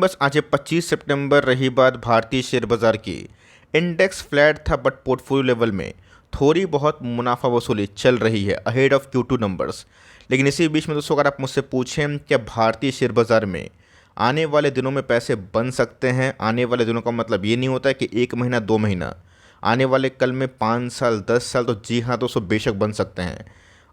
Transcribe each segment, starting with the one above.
बस आज 25 सितंबर रही बात भारतीय शेयर बाजार की। इंडेक्स फ्लैट था बट पोर्टफोलियो लेवल में थोड़ी बहुत मुनाफा वसूली चल रही है अहेड ऑफ Q2 नंबर्स। लेकिन इसी बीच में दोस्तों, अगर आप मुझसे पूछें क्या भारतीय शेयर बाजार में आने वाले दिनों में पैसे बन सकते हैं, आने वाले दिनों का मतलब ये नहीं होता है कि एक महीना 2 महीना, आने वाले कल में 5 साल 10 साल, तो जी हाँ दोस्तों, बेशक बन सकते हैं।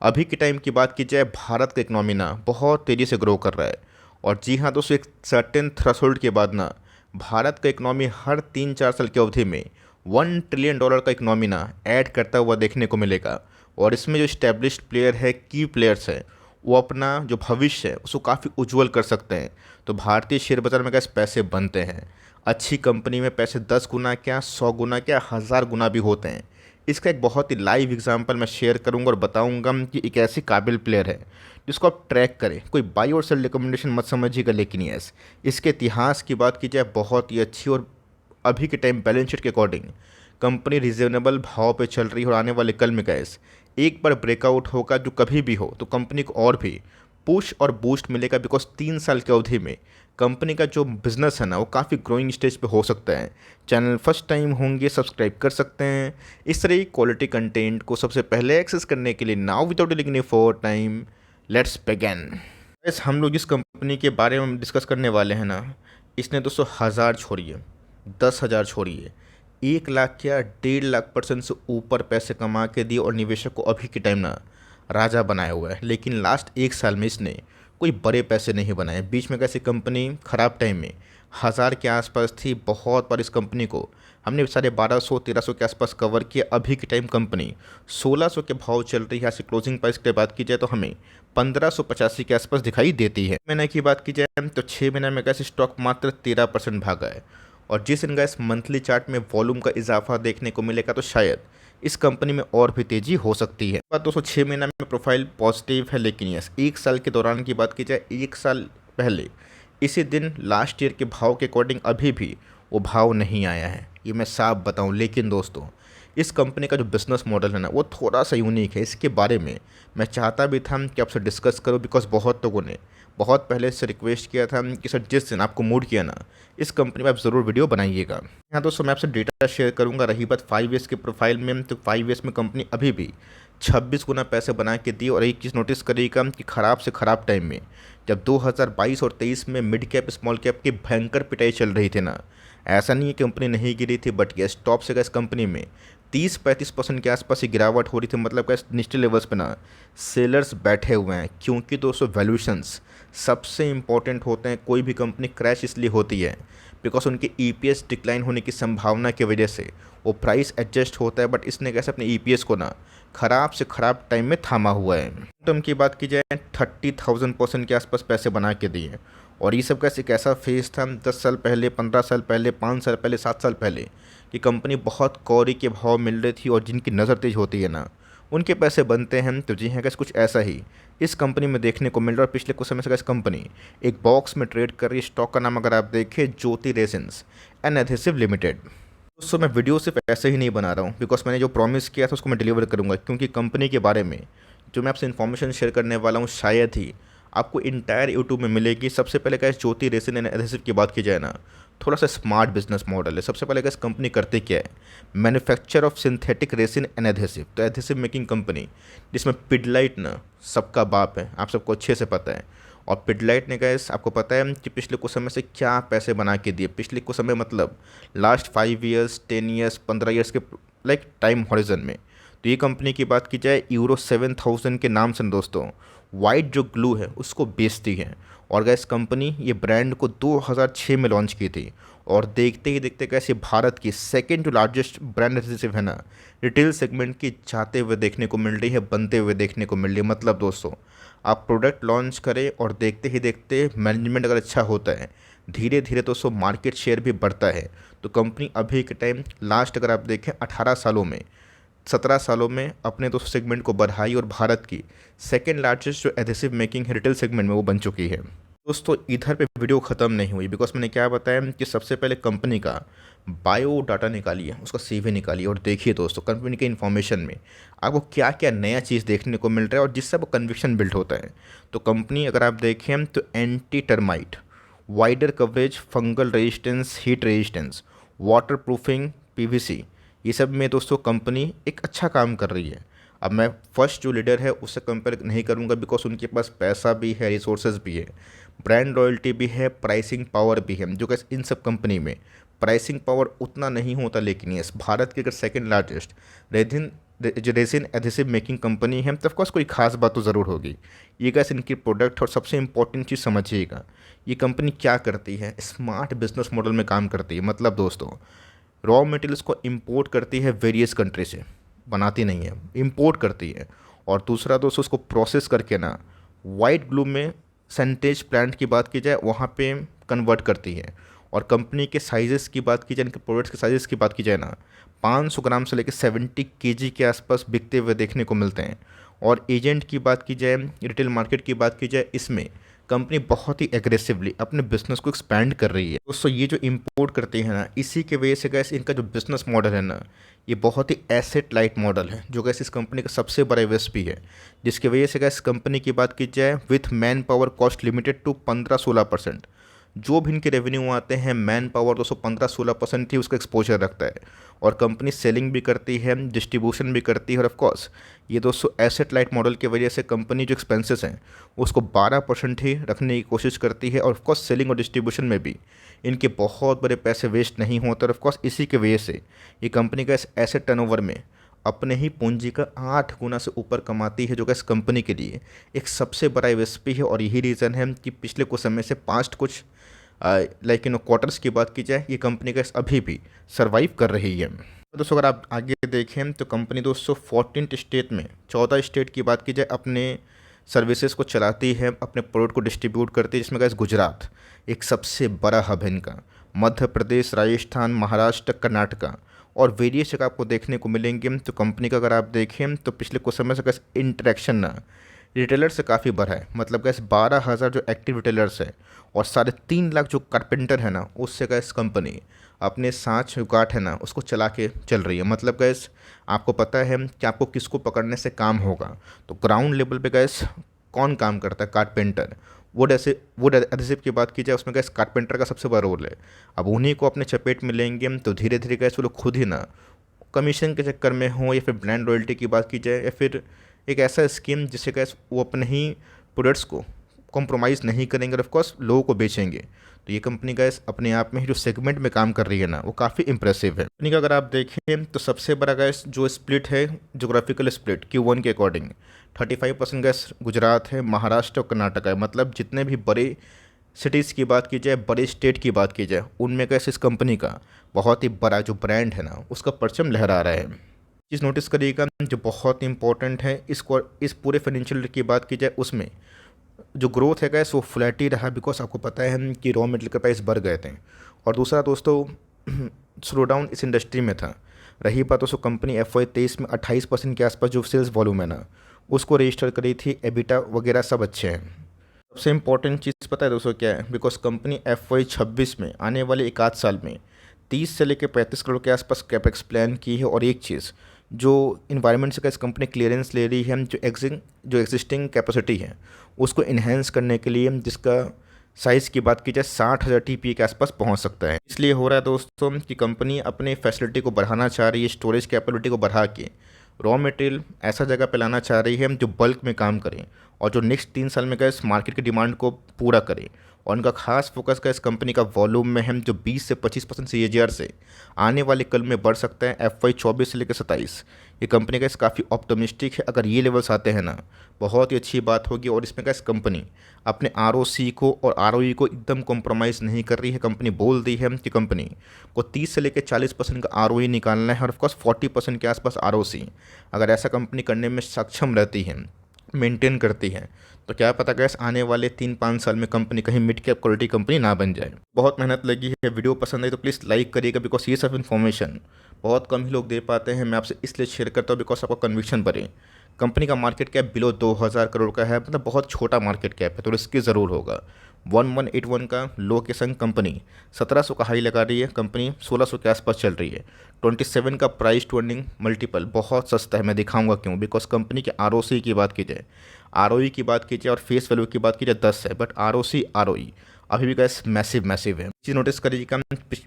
अभी के टाइम की बात की जाए, भारत का इकनॉमी ना बहुत तेज़ी से ग्रो कर रहा है। और जी हाँ दोस्तों, एक सर्टेन थ्रेशोल्ड के बाद ना भारत का इकनॉमी हर 3-4 साल की अवधि में $1 ट्रिलियन का इकनॉमी ना ऐड करता हुआ देखने को मिलेगा। और इसमें जो स्टैब्लिश्ड प्लेयर है, की प्लेयर्स हैं, वो अपना जो भविष्य है उसको काफ़ी उज्जवल कर सकते हैं। तो भारतीय शेयर बाजार में कैसे पैसे बनते हैं, अच्छी कंपनी में पैसे 10 गुना क्या, 100 गुना क्या, 1000 गुना भी होते हैं। इसका एक बहुत ही लाइव एग्जांपल मैं शेयर करूंगा और बताऊंगा कि एक ऐसी काबिल प्लेयर है जिसको आप ट्रैक करें। कोई बाई और सेल रिकमेंडेशन मत समझिएगा, लेकिन यस, इसके इतिहास की बात की जाए बहुत ही अच्छी, और अभी के टाइम बैलेंस शीट के अकॉर्डिंग कंपनी रिजनेबल भाव पे चल रही है। और आने वाले कल में गैस एक बार ब्रेकआउट होगा जो कभी भी हो, तो कंपनी को और भी पुश और बूस्ट मिलेगा, बिकॉज 3 साल की अवधि में कंपनी का जो बिजनेस है ना वो काफ़ी ग्रोइंग स्टेज पे हो सकता है। चैनल फर्स्ट टाइम होंगे सब्सक्राइब कर सकते हैं। इस तरह की क्वालिटी कंटेंट को सबसे पहले एक्सेस करने के लिए now without delaying any for time, let's begin. बस हम लोग जिस कंपनी के बारे में डिस्कस करने वाले हैं ना, इसने दोस्तों 1000 छोड़िए, 10,000 छोड़िए, 1 लाख क्या 1.5 लाख% से ऊपर पैसे कमा के दिए और निवेशक को अभी के टाइम ना राजा बनाया हुआ है। लेकिन लास्ट 1 साल में इसने कोई बड़े पैसे नहीं बनाए। बीच में कैसी कंपनी ख़राब टाइम में 1000 के आसपास थी, बहुत बार इस कंपनी को हमने 1250-1300 के आसपास कवर किया। अभी के टाइम कंपनी 1600 के भाव चल रही है। यहाँ से क्लोजिंग प्राइस की बात की जाए तो हमें 1585 के आसपास दिखाई देती है। महीने की बात की जाए तो 6 महीने में कैसे स्टॉक मात्र 13% भागा है। और जिस दिन गैस मंथली चार्ट में वॉल्यूम का इजाफा देखने को मिलेगा तो शायद इस कंपनी में और भी तेज़ी हो सकती है। बात दोस्तों 6 महीना में प्रोफाइल पॉजिटिव है, लेकिन यस 1 साल के दौरान की बात की जाए, 1 साल पहले इसी दिन लास्ट ईयर के भाव के अकॉर्डिंग अभी भी वो भाव नहीं आया है, ये मैं साफ बताऊं। लेकिन दोस्तों इस कंपनी का जो बिज़नेस मॉडल है ना वो थोड़ा सा यूनिक है। इसके बारे में मैं चाहता भी था कि आपसे डिस्कस करो, बिकॉज बहुत लोगों ने बहुत पहले से रिक्वेस्ट किया था कि सर जिस दिन आपको मूड किया ना इस कंपनी में आप ज़रूर वीडियो बनाइएगा। यहाँ दोस्तों मैं आपसे डेटा शेयर करूँगा। रही बात 5 ईयर्स के प्रोफाइल में, तो 5 ईयर्स में कंपनी अभी भी 26 गुना पैसे बना के दी। और एक चीज़ नोटिस करिएगा कि ख़राब से ख़राब टाइम में जब 2022 और 23 में मिड कैप स्मॉल कैप की भयंकर पिटाई चल रही थी ना, ऐसा नहीं है कंपनी नहीं गिरी थी, बट ये स्टॉप से गैस कंपनी में 30-35% के आसपास ही गिरावट हो रही थी। मतलब गैस निचले लेवल्स पे ना सेलर्स बैठे हुए हैं, क्योंकि दोस्तों वैल्यूशंस सबसे इंपॉर्टेंट होते हैं। कोई भी कंपनी क्रैश इसलिए होती है बिकॉज उनके ईपीएस डिक्लाइन होने की संभावना की वजह से वो प्राइस एडजस्ट होता है। बट इसने कैसे अपने ईपीएस को ना ख़राब से ख़राब टाइम में थामा हुआ है। टर्म की बात की जाए 30,000% के आसपास पैसे बना के दिए। और ये सब कैसे कैसा फेस था 10 साल पहले, 15 साल पहले, 5 साल पहले, 7 साल पहले, कि कंपनी बहुत कौड़ी के भाव मिल रही थी और जिनकी नज़र तेज होती है ना उनके पैसे बनते हैं। तो जी हाँ गैस, कुछ ऐसा ही इस कंपनी में देखने को मिल रहा है। और पिछले कुछ समय से गैस कंपनी एक बॉक्स में ट्रेड कर रही है। स्टॉक का नाम अगर आप देखें, ज्योति रेजिन्स एंड एडहेसिव लिमिटेड। दोस्तों मैं वीडियो सिर्फ ऐसे ही नहीं बना रहा हूँ, बिकॉज मैंने जो प्रॉमिस किया था उसको मैं डिलीवर करूँगा। क्योंकि कंपनी के बारे में जो मैं आपसे इन्फॉर्मेशन शेयर करने वाला हूँ शायद ही आपको इंटायर यूट्यूब में मिलेगी। सबसे पहले क्या ज्योति रेजिन एंड एडहेसिव की बात की जाए ना, थोड़ा सा स्मार्ट बिजनेस मॉडल है। सबसे पहले इस कंपनी करते क्या है, manufacture of synthetic resin and adhesive. तो एडहेसिव मेकिंग कंपनी जिसमें पिडलाइट ना सबका बाप है, आप सबको अच्छे से पता है। और पिडलाइट ने गैस आपको पता है कि पिछले कुछ समय से क्या पैसे बना के दिए। पिछले कुछ समय मतलब लास्ट 5 ईयर्स, 10 ईयर्स, 15 ईयर्स के लाइक टाइम हॉरिजन में। तो ये कंपनी की बात की जाए यूरो 7000 के नाम से दोस्तों वाइट जो ग्लू है उसको बेचती है। और गैस कंपनी ये ब्रांड को 2006 में लॉन्च की थी। और देखते ही देखते कैसे भारत की सेकेंड जो लार्जेस्ट ब्रांड एडहेसिव है ना रिटेल सेगमेंट की जाते हुए देखने को मिल रही है, बनते हुए देखने को मिल रही है। मतलब दोस्तों आप प्रोडक्ट लॉन्च करें और देखते ही देखते मैनेजमेंट अगर अच्छा होता है, धीरे धीरे दोस्तों मार्केट शेयर भी बढ़ता है। तो कंपनी अभी के टाइम लास्ट अगर आप देखें 18 सालों में, 17 सालों में अपने दोस्तों सेगमेंट को बढ़ाई और भारत की सेकेंड लार्जेस्ट जो एडहेसिव मेकिंग है रिटेल सेगमेंट में वो बन चुकी है। दोस्तों इधर पे वीडियो ख़त्म नहीं हुई, बिकॉज मैंने क्या बताया कि सबसे पहले कंपनी का बायो डाटा निकालिए, उसका सीवी निकालिए और देखिए दोस्तों कंपनी के इन्फॉर्मेशन में आपको क्या क्या नया चीज़ देखने को मिल रहा है और जिससे वो कन्विक्शन बिल्ड होता है। तो कंपनी अगर आप देखें तो anti termite wider coverage, fungal resistance, heat resistance, water proofing, PVC, ये सब में दोस्तों कंपनी एक अच्छा काम कर रही है। अब मैं फर्स्ट जो लीडर है उससे कंपेयर नहीं करूंगा बिकॉज उनके पास पैसा भी है, रिसोर्सेज भी है, ब्रांड रॉयल्टी भी है, प्राइसिंग पावर भी है, जो कि इन सब कंपनी में प्राइसिंग पावर उतना नहीं होता। लेकिन ये भारत की अगर सेकेंड लार्जेस्ट रेजिन जो रेजिन एडहेसिव मेकिंग कंपनी है तो ऑफकोर्स कोई खास बात तो ज़रूर होगी। ये गैस इनकी प्रोडक्ट, और सबसे इंपॉर्टेंट चीज़ समझिएगा, ये कंपनी क्या करती है, स्मार्ट बिजनेस मॉडल में काम करती है। मतलब दोस्तों रॉ मटेरियल्स को इंपोर्ट करती है वेरियस कंट्री से, बनाती नहीं है, इंपोर्ट करती है। और दूसरा दोस्तों उसको प्रोसेस करके ना वाइट ग्लू में सेंटेज प्लांट की बात की जाए वहाँ पे कन्वर्ट करती है। और कंपनी के साइजेस की बात की जाए, इनके प्रोडक्ट्स के साइजेस की बात की जाए ना, 500 ग्राम से लेकर 70 केजी के आसपास बिकते हुए देखने को मिलते हैं। और एजेंट की बात की जाए, रिटेल मार्केट की बात की जाए, इसमें कंपनी बहुत ही एग्रेसिवली अपने बिजनेस को एक्सपैंड कर रही है। दोस्तों ये जो इंपोर्ट करते हैं ना, इसी के वजह से गैस इनका जो बिजनेस मॉडल है ना, ये बहुत ही एसेट लाइट मॉडल है, जो गैस इस कंपनी का सबसे बड़ा यूएसपी है। जिसकी वजह से गैस कंपनी की बात की जाए, with man power cost limited to 15-16%, जो भी इनके रेवेन्यू आते हैं मैन पावर 215-16% ही उसका एक्सपोजर रखता है। और कंपनी सेलिंग भी करती है, डिस्ट्रीब्यूशन भी करती है। और ऑफकोर्स ये दोस्तों एसेट लाइट मॉडल की वजह से कंपनी जो एक्सपेंसेस हैं उसको 12% ही रखने की कोशिश करती है। और ऑफकोर्स सेलिंग और डिस्ट्रीब्यूशन में भी इनके बहुत बड़े पैसे वेस्ट नहीं होते। और ऑफकोर्स इसी की वजह से ये कंपनी का इस एसेट टर्नओवर में अपने ही पूंजी का 8 गुना से ऊपर कमाती है, जो कि इस कंपनी के लिए एक सबसे बड़ा यूएसपी है। और यही रीज़न है कि पिछले कुछ समय से पास्ट कुछ क्वार्टर्स की बात की जाए, ये कंपनी का अभी भी सर्वाइव कर रही है। तो दोस्तों अगर आप आगे देखें तो कंपनी दोस्तों 14 स्टेट में, 14 स्टेट की बात की जाए, अपने सर्विसेज को चलाती है, अपने प्रोडक्ट को डिस्ट्रीब्यूट करती है। जिसमें गैस गुजरात एक सबसे बड़ा हब है इनका, मध्य प्रदेश, राजस्थान, महाराष्ट्र, कर्नाटका और वेरियस जगह आपको देखने को मिलेंगे। तो कंपनी का अगर आप देखें तो पिछले कुछ समय से गैस इंटरेक्शन ना रिटेलर से काफ़ी बढ़ा है। मतलब गैस 12,000 जो एक्टिव रिटेलर्स है और 3.5 लाख जो कारपेंटर है ना, उससे गैस कंपनी अपने सांच जो गांठ है ना उसको चला के चल रही है। मतलब गैस आपको पता है कि आपको किसको पकड़ने से काम होगा, तो ग्राउंड लेवल पे गैस कौन काम करता है, कारपेंटर। वुड एडहेसिव की बात की जाए उसमें गैस कारपेंटर का सबसे बड़ा रोल है। अब उन्हीं को अपने चपेट में लेंगे तो धीरे धीरे गैस वो लोग खुद ही ना कमीशन के चक्कर में हो, या फिर ब्रांड रॉयल्टी की बात की जाए, या फिर एक ऐसा स्कीम जिससे गैस वो अपने ही प्रोडक्ट्स को कॉम्प्रोमाइज़ नहीं करेंगे और ऑफकोर्स लोगों को बेचेंगे। तो ये कंपनी गैस अपने आप में ही जो सेगमेंट में काम कर रही है ना, वो काफ़ी इंप्रेसिव है। कंपनी का अगर आप देखें तो सबसे बड़ा गैस जो स्प्लिट है, जोग्राफिकल स्प्लिट Q1 के अकॉर्डिंग 35% गैस गुजरात है, महाराष्ट्र और कर्नाटका है। मतलब जितने भी बड़े सिटीज़ की बात की जाए, बड़े स्टेट की बात की जाए, उनमें गैस इस कंपनी का बहुत ही बड़ा जो ब्रांड है ना उसका परचम लहरा रहा है। चीज़ नोटिस करिएगा जो बहुत इंपॉर्टेंट है, इस पूरे फाइनेंशियल की बात की जाए उसमें जो ग्रोथ है गैस वो फ्लैट ही रहा, बिकॉज आपको पता है कि रॉ मटेरियल के प्राइस बढ़ गए थे। और दूसरा दोस्तों स्लो डाउन इस इंडस्ट्री में था। रही बात दोस्तों कंपनी FY23 में 28% के आसपास जो सेल्स वॉल्यूम है ना उसको रजिस्टर करी थी, एबिटा वगैरह सब अच्छे हैं। सबसे इंपॉर्टेंट चीज़ पता है दोस्तों क्या है, बिकॉज कंपनी FY26 में आने वाले 1 आध साल में 30 से लेकर 35 करोड़ के आसपास कैपेक्स प्लान की है। और एक चीज़ जो इन्वायरमेंट से इस कंपनी क्लियरेंस ले रही है, जो एग्जिस्टिंग कैपेसिटी है उसको इन्हेंस करने के लिए, जिसका साइज़ की बात की जाए 60,000 TPA के आसपास पहुंच सकता है। इसलिए हो रहा है दोस्तों कि कंपनी अपने फैसिलिटी को बढ़ाना चाह रही है, स्टोरेज कैपेबिलिटी को बढ़ा के रॉ मटेरियल ऐसा जगह पे लाना चाह रही है जो बल्क में काम करें और जो नेक्स्ट 3 साल में गैस मार्केट की डिमांड को पूरा करे। और उनका खास फोकस का इस कंपनी का वॉल्यूम में है, जो 20 से 25% CAGR से आने वाले कल में बढ़ सकता है FY24 से लेकर 27। ये कंपनी का इस काफ़ी ऑप्टमिस्टिक है। अगर ये लेवल्स आते हैं ना बहुत ही अच्छी बात होगी। और इसमें का इस कंपनी अपने ROC को और ROE को एकदम कॉम्प्रोमाइज़ नहीं कर रही है। कंपनी बोल दी है कि कंपनी को 30 से लेकर 40% का ROE निकालना है और ऑफकोर्स 40% के आसपास ROC। अगर ऐसा कंपनी करने में सक्षम रहती है, मेंटेन करती है, तो क्या पता गैस आने वाले 3-5 साल में कंपनी कहीं मिड कैप क्वालिटी कंपनी ना बन जाए। बहुत मेहनत लगी है, वीडियो पसंद आई तो प्लीज़ लाइक करिएगा, बिकॉज ये सब इन्फॉर्मेशन बहुत कम ही लोग दे पाते हैं। मैं आपसे इसलिए शेयर करता हूँ बिकॉज आपको कन्विक्शन बढ़े। कंपनी का मार्केट कैप बिलो 2,000 करोड़ का है, मतलब बहुत छोटा मार्केट कैप है, तो रिस्की ज़रूर होगा। 1181 का लो के संग कंपनी 1700 का हाई लगा रही है, कंपनी 1600 के आसपास चल रही है। 27 का प्राइस टू अर्निंग मल्टीपल बहुत सस्ता है, मैं दिखाऊंगा क्यों। बिकॉज कंपनी के ROC की बात की जाए, ROE की बात की जाए और फेस वैल्यू की बात की जाए 10 है, बट ROC ROE अभी भी गैस मैसिव है। चीज़ नोटिस करिएगा,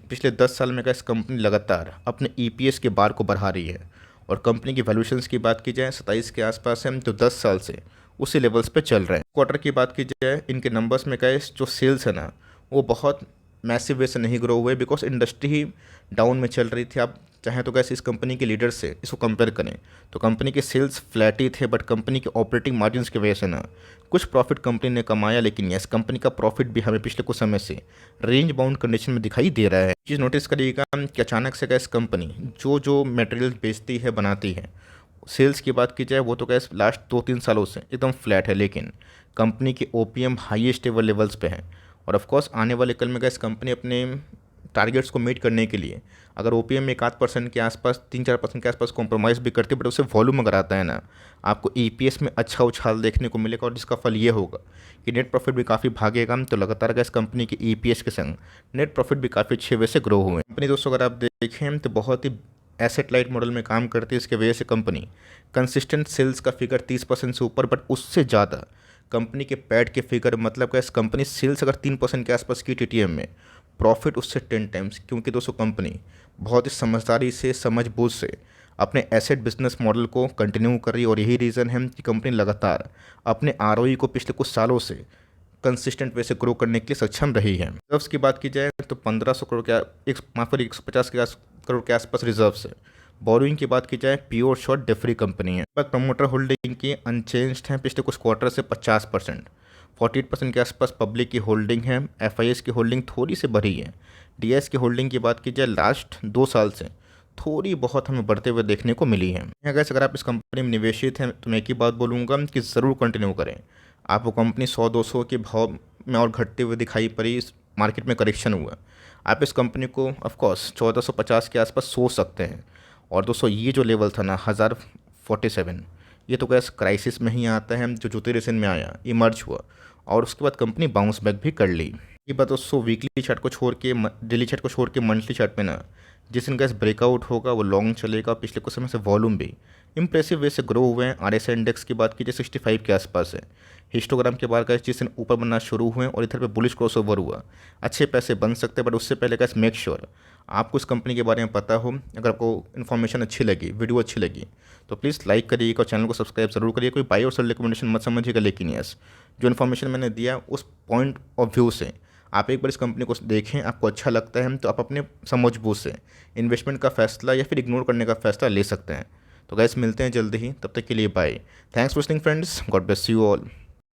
पिछले 10 साल में गैस कंपनी लगातार अपने ईपीएस के बार को बढ़ा रही है और कंपनी की वैल्यूएशंस की बात की जाए 27 के आसपास है, तो 10 साल से उसी लेवल्स पे चल रहे हैं। क्वार्टर की बात की जाए इनके नंबर्स में गैस जो सेल्स है ना वो बहुत मैसिव वे से नहीं ग्रो हुए, बिकॉज इंडस्ट्री ही डाउन में चल रही थी। आप चाहें तो कैसे इस कंपनी के लीडर से इसको कंपेयर करें तो कंपनी के सेल्स फ्लैट ही थे, बट कंपनी के ऑपरेटिंग मार्जिन्स की वजह से ना कुछ प्रॉफिट कंपनी ने कमाया, लेकिन यस कंपनी का प्रॉफिट भी हमें पिछले कुछ समय से रेंज बाउंड कंडीशन में दिखाई दे रहा है। चीज़ नोटिस करिएगा कि अचानक से गैस कंपनी जो मटेरियल बेचती है बनाती है, सेल्स की बात की जाए वो तो गैस लास्ट 2-3 सालों से एकदम फ्लैट है, लेकिन कंपनी के ओपीएम हाईएस्ट लेवल लेवल्स पे हैं। और ऑफ कोर्स आने वाले कल में गैस कंपनी अपने टारगेट्स को मीट करने के लिए अगर ओपीएम में 1-8% के आसपास 3-4% के आसपास कॉम्प्रोमाइज़ भी करती है, बट उससे वॉल्यूम अगर आता है ना आपको ईपीएस में अच्छा उछाल देखने को मिलेगा, और जिसका फल ये होगा कि नेट प्रॉफिट भी काफ़ी भागेगा। तो लगातार गैस कंपनी के ईपीएस के संग नेट प्रॉफिट भी काफ़ी अच्छे वे से ग्रो हुए हैं। कंपनी दोस्तों अगर आप देखें तो बहुत ही एसेट लाइट मॉडल में काम करती है, इसके वजह से कंपनी कंसिस्टेंट सेल्स का फिगर 30% से ऊपर, बट उससे ज़्यादा कंपनी के पैड के फिगर, मतलब क्या कंपनी सेल्स अगर 3% के आसपास की टीटीएम में, प्रॉफिट उससे 10 टाइम्स। क्योंकि दोस्तों कंपनी बहुत ही समझदारी से समझबूझ से अपने एसेट बिजनेस मॉडल को कंटिन्यू कर रही है, और यही रीज़न है कि कंपनी लगातार अपने आरओई को पिछले कुछ सालों से कंसिस्टेंट वे से ग्रो करने के लिए सक्षम रही है। रिजर्व्स की बात की जाए तो 1500 करोड़ के 150 करोड़ के आसपास रिजर्व्स है। बोरोइंग की बात की जाए pure short debt free company है। बात प्रमोटर होल्डिंग की अनचेंज्ड है पिछले कुछ क्वार्टर से 50%, 48% के आसपास पब्लिक की होल्डिंग है। एफआईएस की होल्डिंग थोड़ी सी बढ़ी है। डीएस की होल्डिंग की बात की जाए लास्ट 2 साल से थोड़ी बहुत हमें बढ़ते हुए देखने को मिली है। अगर आप इस कंपनी में निवेशित हैं तो मैं एक ही बात बोलूँगा कि ज़रूर कंटिन्यू करें। आपको कंपनी 100-200 के भाव में और घटते हुए दिखाई पड़ी, मार्केट में करेक्शन हुआ, आप इस कंपनी को ऑफकोर्स 1450 के आसपास सोच सकते हैं। और दोस्तों ये जो लेवल था ना 1047, ये तो गैस क्राइसिस में ही आता है, जो ज्योति रिसेंट में आया इमर्ज हुआ और उसके बाद कंपनी बाउंस बैक भी कर ली। ये बात दोस्तों वीकली चार्ट को छोड़ के, डेली चार्ट को छोड़ के मंथली चार्ट में ना जिस दिन गैस ब्रेकआउट होगा वो लॉन्ग चलेगा। पिछले कुछ समय से वॉल्यूम भी इंप्रेसिव वे से ग्रो हुए हैं। आरएसआई इंडेक्स की बात कीजिए 65 के आसपास है। हिस्टोग्राम के बाद गैस जिस दिन ऊपर बनना शुरू हुए और इधर पे बुलिश क्रॉसओवर हुआ, अच्छे पैसे बन सकते हैं, बट उससे पहले गैस मेक श्योर आपको इस कंपनी के बारे में पता हो। अगर आपको इन्फॉर्मेशन अच्छी लगी, वीडियो अच्छी लगी तो प्लीज़ लाइक करिएगा और चैनल को सब्सक्राइब जरूर करिए। कोई बाई और सेल रिकमेंडेशन मत समझिएगा, लेकिन यस जो इन्फॉर्मेशन मैंने दिया उस पॉइंट ऑफ व्यू से आप एक बार इस कंपनी को देखें, आपको अच्छा लगता है तो आप अपने समझबूझ से इन्वेस्टमेंट का फैसला या फिर इग्नोर करने का फैसला ले सकते हैं। तो गैस मिलते हैं जल्दी ही, तब तक के लिए bye. Thanks for listening friends, God bless you all.